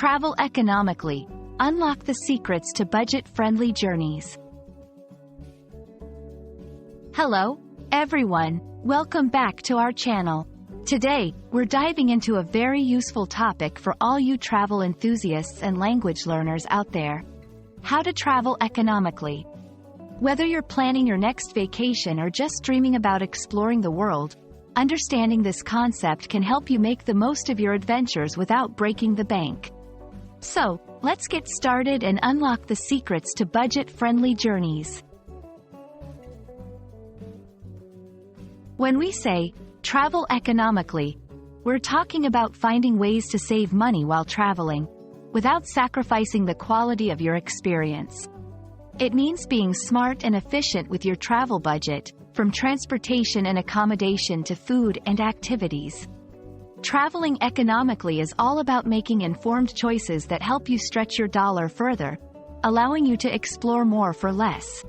Travel economically. Unlock the secrets to budget-friendly journeys. Hello, everyone. Welcome back to our channel. Today, we're diving into a very useful topic for all you travel enthusiasts and language learners out there. How to travel economically. Whether you're planning your next vacation or just dreaming about exploring the world, understanding this concept can help you make the most of your adventures without breaking the bank. So, let's get started and unlock the secrets to budget-friendly journeys. When we say, travel economically, we're talking about finding ways to save money while traveling, without sacrificing the quality of your experience. It means being smart and efficient with your travel budget, from transportation and accommodation to food and activities. Traveling economically is all about making informed choices that help you stretch your dollar further, allowing you to explore more for less.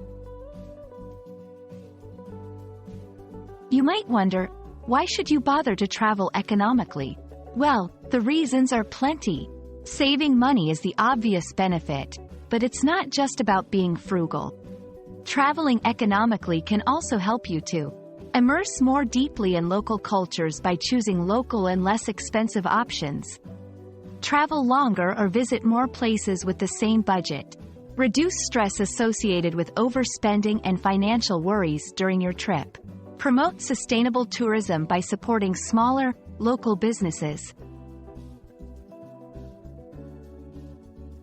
You might wonder, why should you bother to travel economically? Well, the reasons are plenty. Saving money is the obvious benefit, but it's not just about being frugal. Traveling economically can also help you to immerse more deeply in local cultures by choosing local and less expensive options. Travel longer or visit more places with the same budget. Reduce stress associated with overspending and financial worries during your trip. Promote sustainable tourism by supporting smaller, local businesses.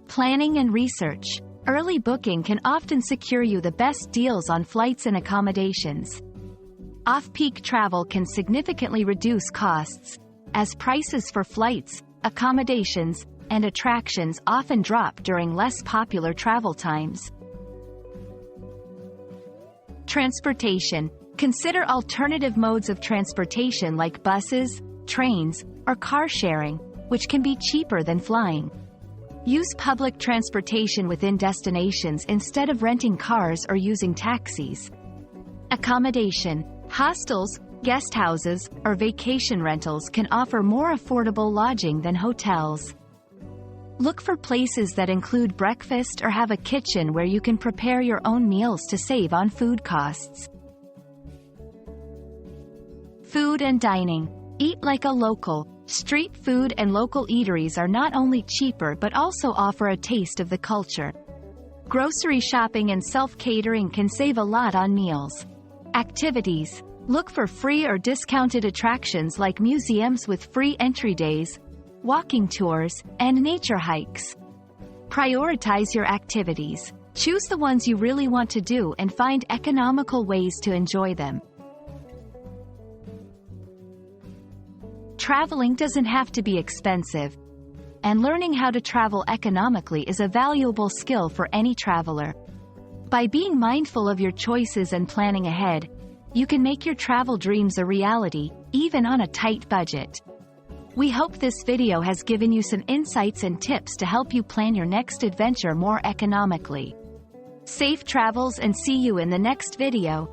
Planning and research. Early booking can often secure you the best deals on flights and accommodations. Off-peak travel can significantly reduce costs, as prices for flights, accommodations, and attractions often drop during less popular travel times. Transportation. Consider alternative modes of transportation like buses, trains, or car sharing, which can be cheaper than flying. Use public transportation within destinations instead of renting cars or using taxis. Accommodation. Hostels, guest houses, or vacation rentals can offer more affordable lodging than hotels. Look for places that include breakfast or have a kitchen where you can prepare your own meals to save on food costs. Food and dining. Eat like a local. Street food and local eateries are not only cheaper but also offer a taste of the culture. Grocery shopping and self-catering can save a lot on meals. Activities. Look for free or discounted attractions like museums with free entry days, walking tours, and nature hikes. Prioritize your activities. Choose the ones you really want to do and find economical ways to enjoy them. Traveling doesn't have to be expensive, and learning how to travel economically is a valuable skill for any traveler. By being mindful of your choices and planning ahead, you can make your travel dreams a reality, even on a tight budget. We hope this video has given you some insights and tips to help you plan your next adventure more economically. Safe travels and see you in the next video.